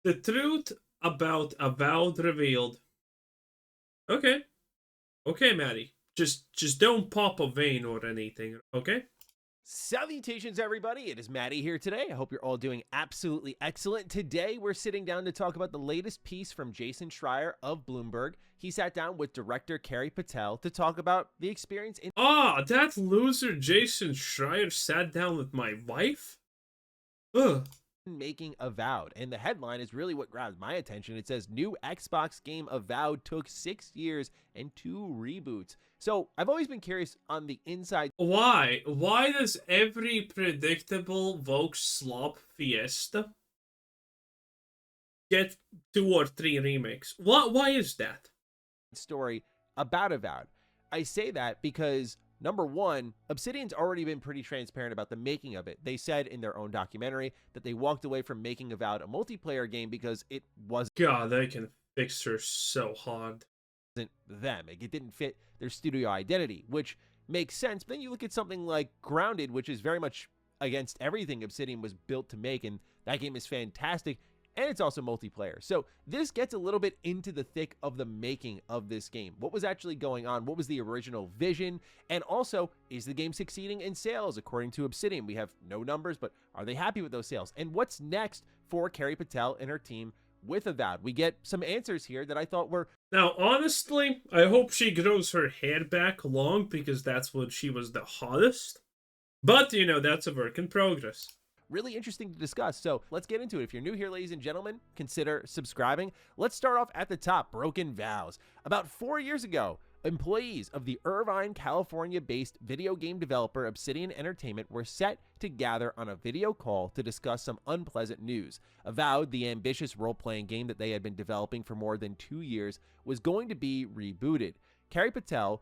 The truth about Avowed revealed. Okay. Okay, Maddie. Just don't pop a vein or anything, okay? Salutations, everybody. It is Maddie here today. I hope you're all doing absolutely excellent. Today, we're sitting down to talk about the latest piece from Jason Schreier of Bloomberg. He sat down with director Carrie Patel to talk about the experience in That loser Jason Schreier sat down with my wife? Ugh. making Avowed. And the headline is really what grabs my attention. It says, new Xbox game Avowed took 6 years and 2 reboots. So I've always been curious on the inside. Why? Why does every predictable woke slop fiesta get 2 or 3 remakes? Why is that? Story about Avowed. I say that because number one, Obsidian's already been pretty transparent about the making of it. They said in their own documentary that they walked away from making Avowed a multiplayer game because it wasn't God, they can fix her so hard. them. It didn't fit their studio identity, which makes sense. But then you look at something like Grounded, which is very much against everything Obsidian was built to make, and that game is fantastic. And it's also multiplayer. So this gets a little bit into the thick of the making of this game. What was actually going on? What was the original vision? And also, is the game succeeding in sales? According to Obsidian, we have no numbers, but are they happy with those sales? And what's next for Carrie Patel and her team with Avowed? We get some answers here that I thought were... Now, honestly, I hope she grows her hair back long because that's when she was the hottest. But, that's a work in progress. Really interesting to discuss. So let's get into it. If you're new here, ladies and gentlemen, consider subscribing. Let's start off at the top. Broken Vows. About 4 years ago, employees of the Irvine, California-based video game developer Obsidian Entertainment were set to gather on a video call to discuss some unpleasant news. Avowed, the ambitious role-playing game that they had been developing for more than 2 years, was going to be rebooted. Carrie Patel...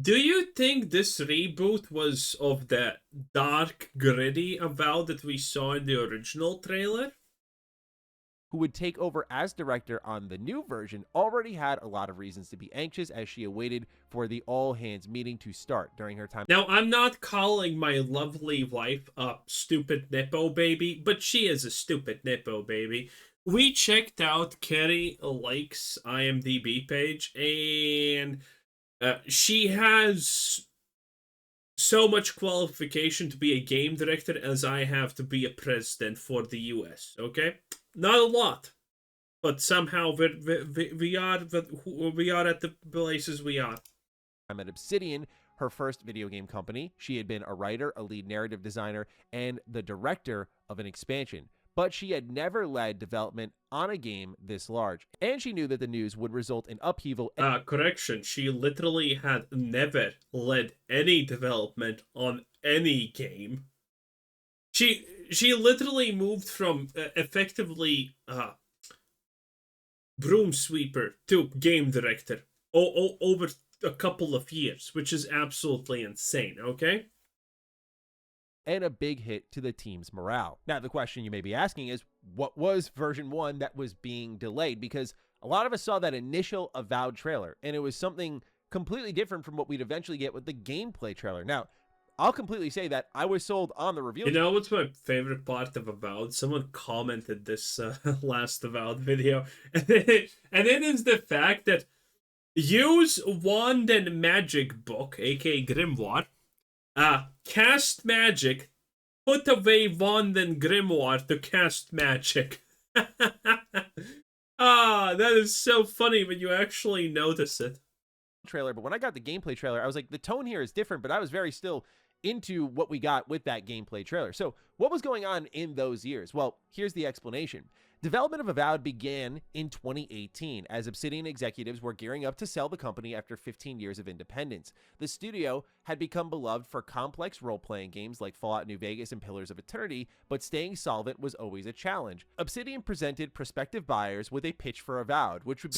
Do you think this reboot was of the dark, gritty Avowed that we saw in the original trailer? Who would take over as director on the new version, already had a lot of reasons to be anxious as she awaited for the all-hands meeting to start during her time. Now, I'm not calling my lovely wife a stupid Nippo baby, but she is a stupid Nippo baby. We checked out Carrie Lake's IMDb page, and... she has so much qualification to be a game director as I have to be a president for the US, okay? Not a lot, but somehow we are at the places we are. I'm at Obsidian, her first video game company. She had been a writer, a lead narrative designer, and the director of an expansion. But she had never led development on a game this large, and she knew that the news would result in upheaval. Correction, she literally had never led any development on any game. She literally moved from effectively broom sweeper to game director over a couple of years, which is absolutely insane, okay? And a big hit to the team's morale. Now, the question you may be asking is, what was version 1 that was being delayed? Because a lot of us saw that initial Avowed trailer, and it was something completely different from what we'd eventually get with the gameplay trailer. Now, I'll completely say that I was sold on the reveal. You know what's my favorite part of Avowed? Someone commented this last Avowed video, and it is the fact that use wand and magic book, aka Grimoire, cast magic, put away wand and grimoire to cast magic. That is so funny when you actually notice it. Trailer, but when I got the gameplay trailer, I was like, the tone here is different, but I was very still into what we got with that gameplay trailer. So what was going on in those years? Well, here's the explanation. Development of Avowed began in 2018 as Obsidian executives were gearing up to sell the company after 15 years of independence. The studio had become beloved for complex role-playing games like Fallout New Vegas and Pillars of Eternity, but staying solvent was always a challenge. Obsidian presented prospective buyers with a pitch for Avowed, which would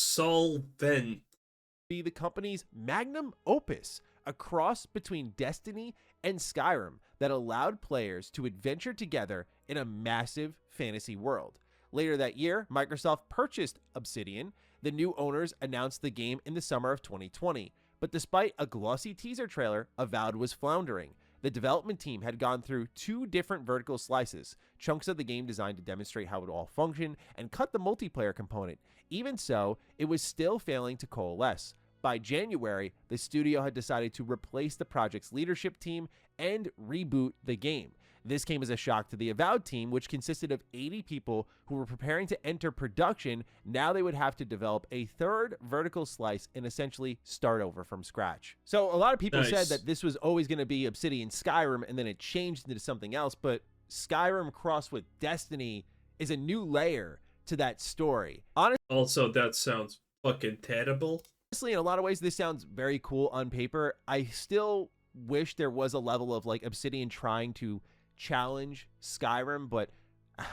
be the company's magnum opus, a cross between Destiny and Skyrim that allowed players to adventure together in a massive fantasy world. Later that year, Microsoft purchased Obsidian. The new owners announced the game in the summer of 2020. But despite a glossy teaser trailer, Avowed was floundering. The development team had gone through 2 different vertical slices, chunks of the game designed to demonstrate how it all functioned, and cut the multiplayer component. Even so, it was still failing to coalesce. By January, the studio had decided to replace the project's leadership team and reboot the game. This came as a shock to the Avowed team, which consisted of 80 people who were preparing to enter production. Now they would have to develop a 3rd vertical slice and essentially start over from scratch. So a lot of people said that this was always going to be Obsidian Skyrim, and then it changed into something else, but Skyrim crossed with Destiny is a new layer to that story. Also, that sounds fucking terrible. Honestly, in a lot of ways, this sounds very cool on paper. I still wish there was a level of like Obsidian trying to challenge Skyrim, but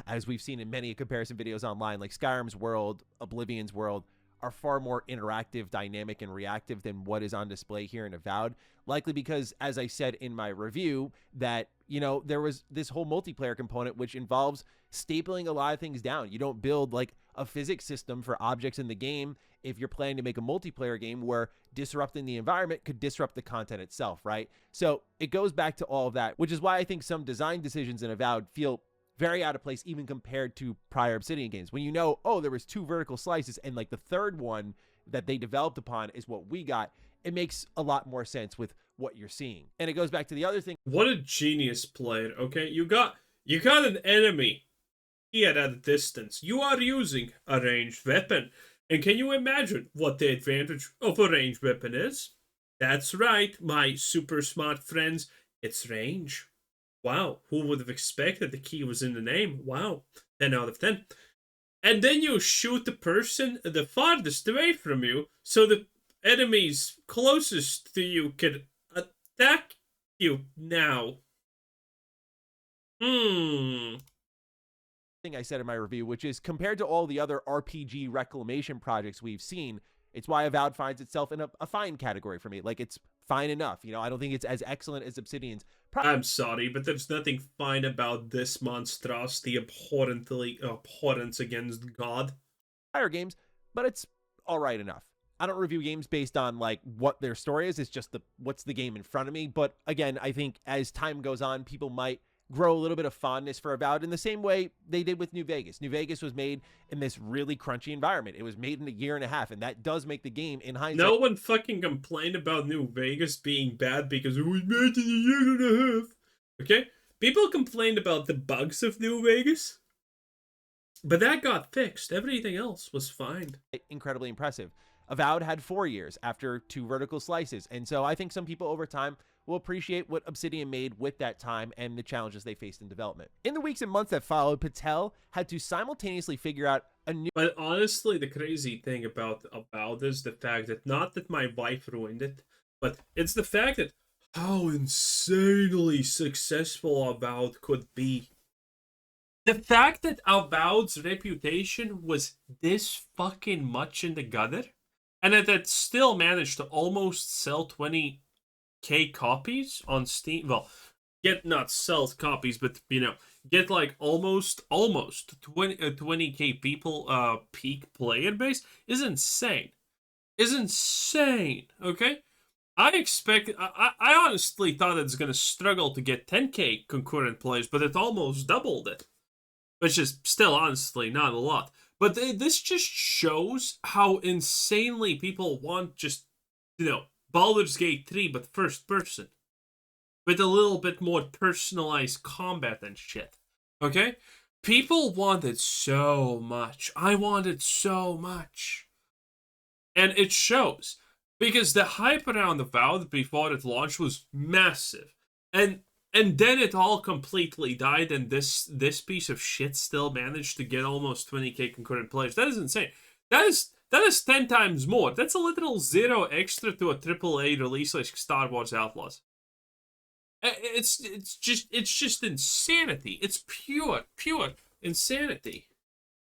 as we've seen in many comparison videos online, like Skyrim's world, Oblivion's world are far more interactive, dynamic, and reactive than what is on display here in Avowed. Likely because, as I said in my review, that, you know, there was this whole multiplayer component which involves stapling a lot of things down. You don't build like a physics system for objects in the game if you're planning to make a multiplayer game where disrupting the environment could disrupt the content itself, right? So it goes back to all of that, which is why I think some design decisions in Avowed feel very out of place even compared to prior Obsidian games. When you know, oh, there was 2 vertical slices and like the 3rd one that they developed upon is what we got, it makes a lot more sense with what you're seeing. And it goes back to the other thing. What a genius player, okay? You got an enemy here at a distance. You are using a ranged weapon. And can you imagine what the advantage of a ranged weapon is? That's right, my super smart friends. It's range. Wow, who would have expected the key was in the name? Wow, 10 out of 10. And then you shoot the person the farthest away from you, so the enemies closest to you can attack you now. Thing I said in my review, which is compared to all the other RPG reclamation projects we've seen, it's why Avowed finds itself in a fine category for me. Like, it's fine enough. You know, I don't think it's as excellent as Obsidian's. I'm sorry, but there's nothing fine about this monstrosity abhorrence against God. Prior games, but it's all right enough. I don't review games based on like what their story is. It's just what's the game in front of me. But again, I think as time goes on, people might grow a little bit of fondness for Avowed in the same way they did with New Vegas. New Vegas was made in this really crunchy environment. It was made in a year and a half, and that does make the game, in hindsight. No one fucking complained about New Vegas being bad because it was made in a year and a half. Okay? People complained about the bugs of New Vegas, but that got fixed. Everything else was fine. Incredibly impressive. Avowed had 4 years after 2 vertical slices, and so I think some people over time will appreciate what Obsidian made with that time and the challenges they faced in development. In the weeks and months that followed, Patel had to simultaneously figure out a new... But honestly, the crazy thing about is the fact that, not that my wife ruined it, but it's the fact that how insanely successful Avowed could be. The fact that Avowed's reputation was this fucking much in the gutter, and that it still managed to almost sell 20k copies on Steam. Well, not sell copies, but, you know, get like almost 20k people peak player base is insane. Okay? I honestly thought it's gonna struggle to get 10k concurrent players, but it almost doubled it. Which is still honestly not a lot. But this just shows how insanely people want just, you know, Baldur's Gate 3, but first person. With a little bit more personalized combat and shit. Okay? People want it so much. I want it so much. And it shows. Because the hype around Avowed before it launched was massive. And then it all completely died, and this piece of shit still managed to get almost 20k concurrent players. That is insane. That is 10 times more. That's a literal 0 extra to a AAA release like Star Wars Outlaws. It's just insanity. It's pure insanity.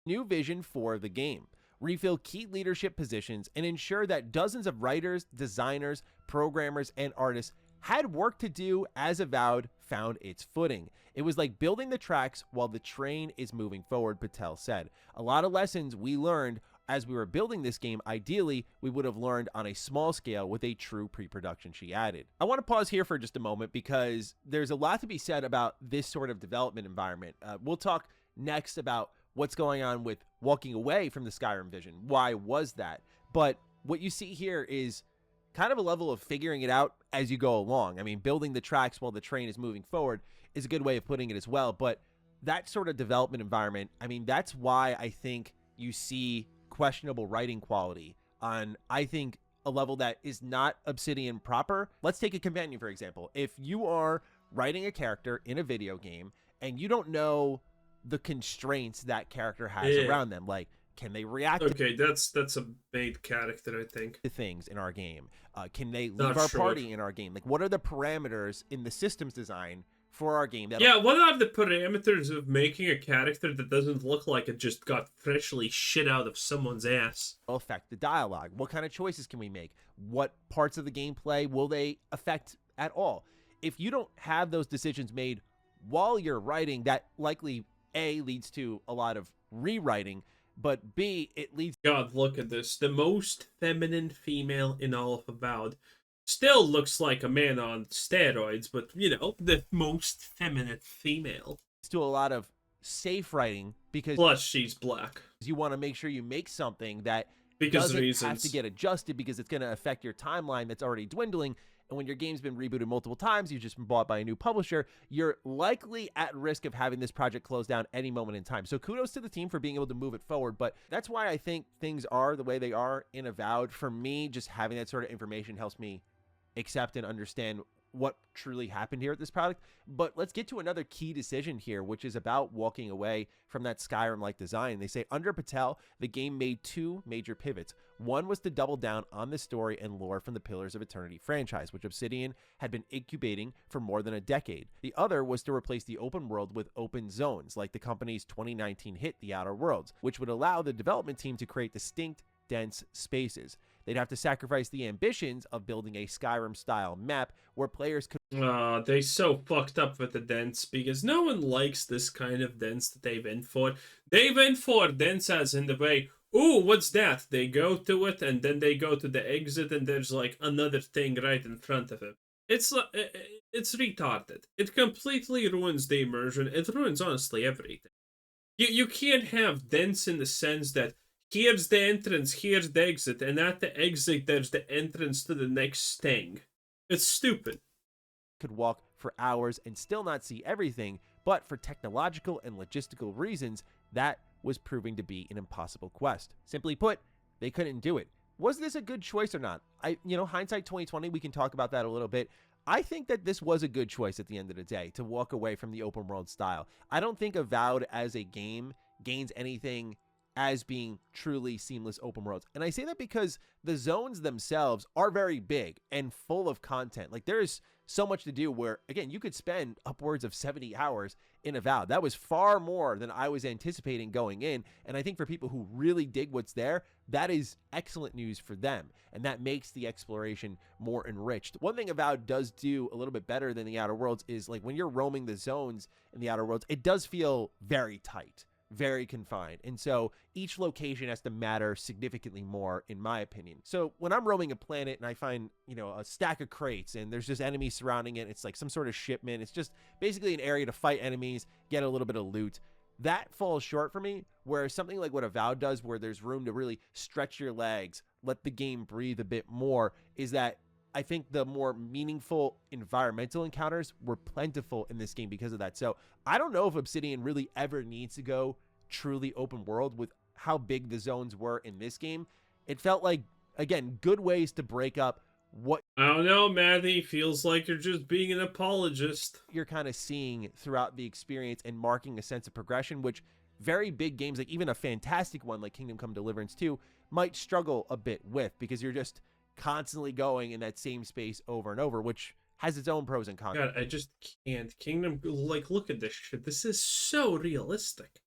New vision for the game. Refill key leadership positions and ensure that dozens of writers, designers, programmers, and artists had work to do as Avowed found its footing. It was like building the tracks while the train is moving forward, Patel said. A lot of lessons we learned as we were building this game, ideally, we would have learned on a small scale with a true pre-production, she added. I want to pause here for just a moment because there's a lot to be said about this sort of development environment. We'll talk next about what's going on with walking away from the Skyrim vision. Why was that? But what you see here is kind of a level of figuring it out as you go along. I mean, building the tracks while the train is moving forward is a good way of putting it as well. But that sort of development environment, I mean, that's why I think you see questionable writing quality on, I think, a level that is not Obsidian proper. Let's take a companion, for example. If you are writing a character in a video game and you don't know the constraints that character has around them, like, can they react that's a main character, I think, to things in our game? Can they leave our party in our game? Like, what are the parameters in the systems design for our game? Yeah, what are the parameters of making a character that doesn't look like it just got freshly shit out of someone's ass? Will affect the dialogue. What kind of choices can we make? What parts of the gameplay will they affect at all? If you don't have those decisions made while you're writing, that likely A, leads to a lot of rewriting, but B, it leads... God, look at this. The most feminine female in all of Avowed. Still looks like a man on steroids, but, you know, the most feminine female. to a lot of safe writing because... Plus, she's black. You want to make sure you make something that because doesn't have to get adjusted because it's going to affect your timeline that's already dwindling. And when your game's been rebooted multiple times, you've just been bought by a new publisher, you're likely at risk of having this project close down any moment in time. So kudos to the team for being able to move it forward. But that's why I think things are the way they are in Avowed. For me, just having that sort of information helps me accept and understand what truly happened here at this product. But let's get to another key decision here, which is about walking away from that Skyrim-like design. They say under Patel, the game made two major pivots. One was to double down on the story and lore from the Pillars of Eternity franchise, which Obsidian had been incubating for more than a decade. The other was to replace the open world with open zones, like the company's 2019 hit, The Outer Worlds, which would allow the development team to create distinct, dense spaces. They'd have to sacrifice the ambitions of building a Skyrim-style map where players could... They so fucked up with the dense because no one likes this kind of dense that they went for. They went for dense as in the way, ooh, what's that? They go to it and then they go to the exit and there's like another thing right in front of it. It's retarded. It completely ruins the immersion. It ruins honestly everything. You can't have dense in the sense that here's the entrance, here's the exit, and at the exit there's the entrance to the next thing. It's stupid. Could walk for hours and still not see everything, but for technological and logistical reasons, that was proving to be an impossible quest. Simply put, they couldn't do it. Was this a good choice or not? Hindsight 2020, we can talk about that a little bit. I think that this was a good choice at the end of the day, to walk away from the open world style. I don't think Avowed as a game gains anything as being truly seamless open worlds. And I say that because the zones themselves are very big and full of content. Like, there's so much to do where, again, you could spend upwards of 70 hours in Avowed. That was far more than I was anticipating going in. And I think for people who really dig what's there, that is excellent news for them. And that makes the exploration more enriched. One thing Avowed does do a little bit better than the Outer Worlds is, like, when you're roaming the zones in the Outer Worlds, it does feel very tight, very confined. And so each location has to matter significantly more, in my opinion. So when I'm roaming a planet and I find, a stack of crates and there's just enemies surrounding it, it's like some sort of shipment. It's just basically an area to fight enemies, get a little bit of loot. That falls short for me, whereas something like what Avowed does, where there's room to really stretch your legs, let the game breathe a bit more, is that I think the more meaningful environmental encounters were plentiful in this game because of that. So I don't know if Obsidian really ever needs to go truly open world with how big the zones were in this game. It felt like, again, good ways to break up what... I don't know, Matty. Feels like you're just being an apologist. You're kind of seeing throughout the experience and marking a sense of progression, which very big games, like even a fantastic one like Kingdom Come Deliverance 2, might struggle a bit with, because you're just constantly going in that same space over and over, which has its own pros and cons. God, I just can't. Kingdom, like, look at this shit. This is so realistic.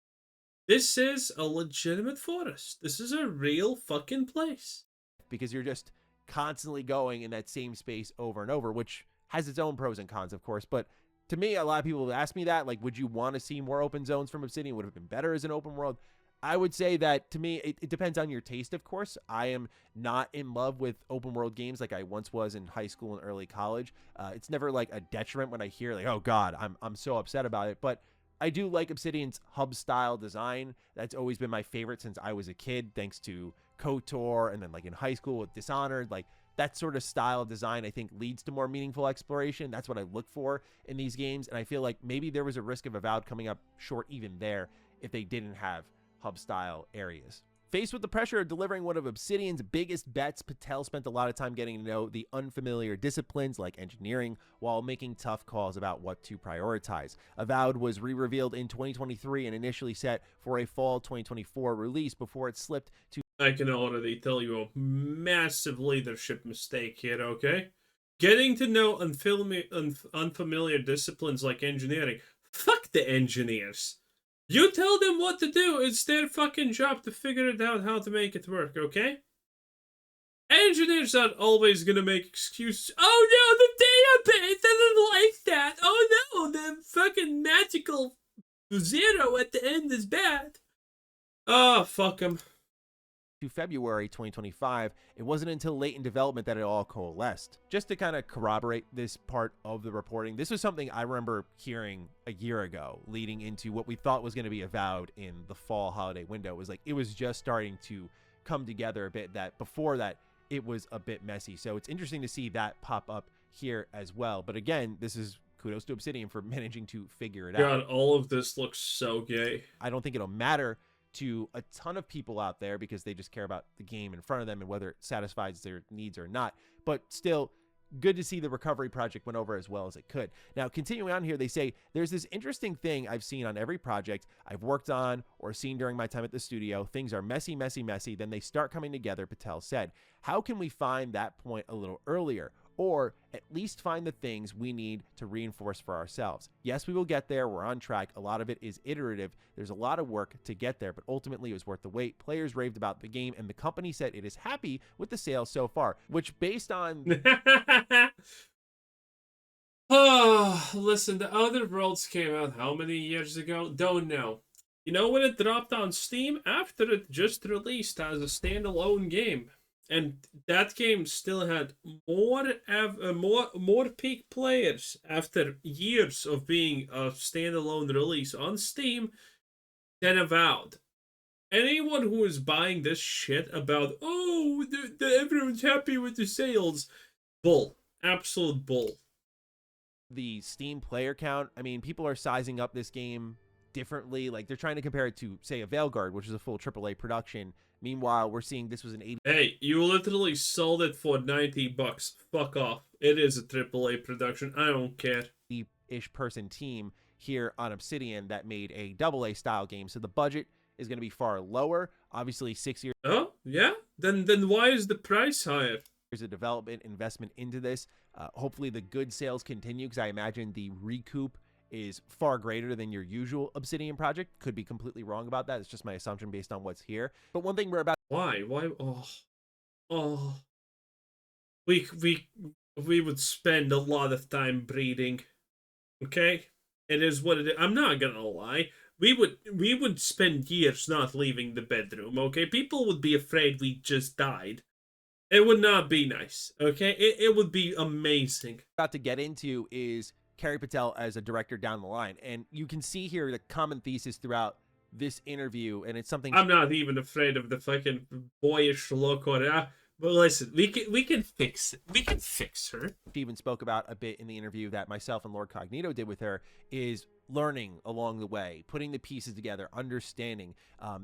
This is a legitimate forest. This is a real fucking place. Because you're just constantly going in that same space over and over, which has its own pros and cons, of course. But to me, a lot of people have asked me that, like, would you want to see more open zones from Obsidian? Would it have been better as an open world? I would say that to me, it depends on your taste, of course. I am not in love with open world games like I once was in high school and early college. It's never like a detriment when I hear like, oh God, I'm so upset about it. But I do like Obsidian's hub style design. That's always been my favorite since I was a kid, thanks to KOTOR, and then like in high school with Dishonored. Like that sort of style of design, I think, leads to more meaningful exploration. That's what I look for in these games. And I feel like maybe there was a risk of Avowed coming up short even there if they didn't have hub style areas. Faced with the pressure of delivering one of Obsidian's biggest bets, Patel spent a lot of time getting to know the unfamiliar disciplines like engineering while making tough calls about what to prioritize. Avowed was re-revealed in 2023 and initially set for a fall 2024 release before it slipped to... I can already tell you a massive leadership mistake here, okay? Getting to know unfamiliar disciplines like engineering. Fuck the engineers. You tell them what to do. It's their fucking job to figure it out how to make it work, okay? Engineers aren't always gonna make excuses. Oh no, the database doesn't like that. Oh no, the fucking magical 0 at the end is bad. Oh, fuck them. To February 2025, it wasn't until late in development that it all coalesced. Just to kind of corroborate this part of the reporting, this was something I remember hearing a year ago, leading into what we thought was going to be Avowed in the fall holiday window. It was just starting to come together a bit, that before that it was a bit messy. So it's interesting to see that pop up here as well. But again, this is kudos to Obsidian for managing to figure it out. God, all of this looks so gay. I don't think it'll matter to a ton of people out there because they just care about the game in front of them and whether it satisfies their needs or not. But still, good to see the recovery project went over as well as it could. Now, continuing on here, they say there's this interesting thing I've seen on every project I've worked on or seen during my time at the studio. Things are messy, messy, messy. Then they start coming together, Patel said. How can we find that point a little earlier? Or at least find the things we need to reinforce for ourselves. Yes, we will get there. We're on track. A lot of it is iterative. There's a lot of work to get there, but ultimately it was worth the wait. Players raved about the game, and the company said it is happy with the sales so far, which based on... Oh, listen, the Other Worlds came out how many years ago? Don't know. You know when it dropped on Steam? After it just released as a standalone game. And that game still had more peak players after years of being a standalone release on Steam than Avowed. Anyone who is buying this shit about, oh, everyone's happy with the sales, bull. Absolute bull. The Steam player count, I mean, people are sizing up this game differently. Like, they're trying to compare it to, say, a Veilguard, which is a full AAA production. Meanwhile, we're seeing this was an 80... Hey, you literally sold it for $90. Fuck off. It is a AAA production. I don't care. ...ish person team here on Obsidian that made a AA style game. So the budget is going to be far lower. Obviously, 6 years... Oh, yeah? Then why is the price higher? There's a development investment into this. Hopefully the good sales continue, because I imagine the recoup is far greater than your usual Obsidian project. Could be completely wrong about that. It's just my assumption based on what's here. But one thing we're about... Why? Oh. We would spend a lot of time breeding. Okay? It is what it is. I'm not gonna lie. We would spend years not leaving the bedroom, okay? People would be afraid we just died. It would not be nice, okay? It would be amazing. About to get into is Kerry Patel as a director down the line. And you can see here the common thesis throughout this interview, and it's something... I'm not even afraid of the fucking boyish look or that. But listen, we can fix it. We can fix her. She even spoke about a bit in the interview that myself and Lord Cognito did with her, is learning along the way, putting the pieces together, understanding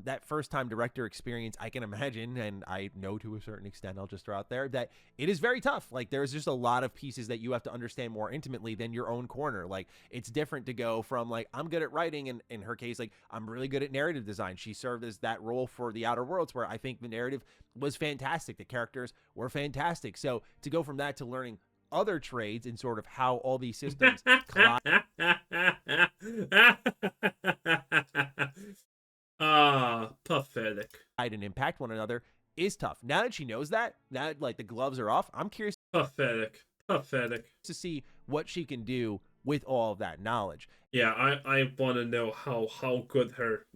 that first-time director experience. I can imagine, and I know to a certain extent, I'll just throw out there, that it is very tough. Like, there's just a lot of pieces that you have to understand more intimately than your own corner. Like, it's different to go from, like, I'm good at writing, and in her case, like, I'm really good at narrative design. She served as that role for The Outer Worlds, where I think the narrative was fantastic. The characters were fantastic. So to go from that to learning other trades and sort of how all these systems collide. Pathetic. And impact one another is tough. Now that she knows that, now that, like, the gloves are off, I'm curious Pathetic to see what she can do with all of that knowledge. Yeah, I want to know how good her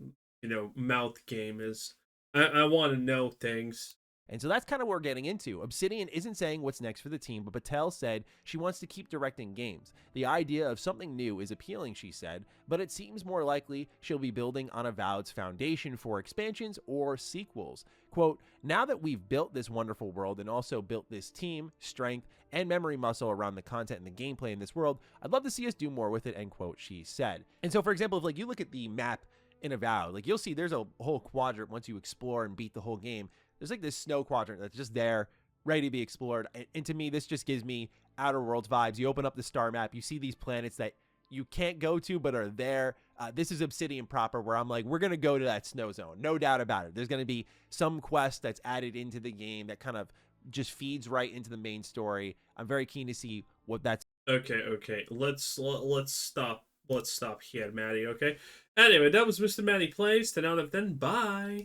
mouth game is. I want to know things. And so that's kind of what we're getting into. Obsidian isn't saying what's next for the team, but Patel said she wants to keep directing games. The idea of something new is appealing, she said, but it seems more likely she'll be building on Avowed's foundation for expansions or sequels. Quote, now that we've built this wonderful world and also built this team, strength, and memory muscle around the content and the gameplay in this world, I'd love to see us do more with it, end quote, she said. And so, for example, if like you look at the map in Avowed, like you'll see there's a whole quadrant once you explore and beat the whole game. There's like this snow quadrant that's just there, ready to be explored. And to me, this just gives me Outer Worlds vibes. You open up the star map, you see these planets that you can't go to but are there. This is Obsidian proper, where I'm like, we're going to go to that snow zone. No doubt about it. There's going to be some quest that's added into the game that kind of just feeds right into the main story. I'm very keen to see what that's. Okay. Let's stop. Let's stop here, Maddie. Okay. Anyway, that was Mr. Maddie Plays. 10 out of 10. Bye.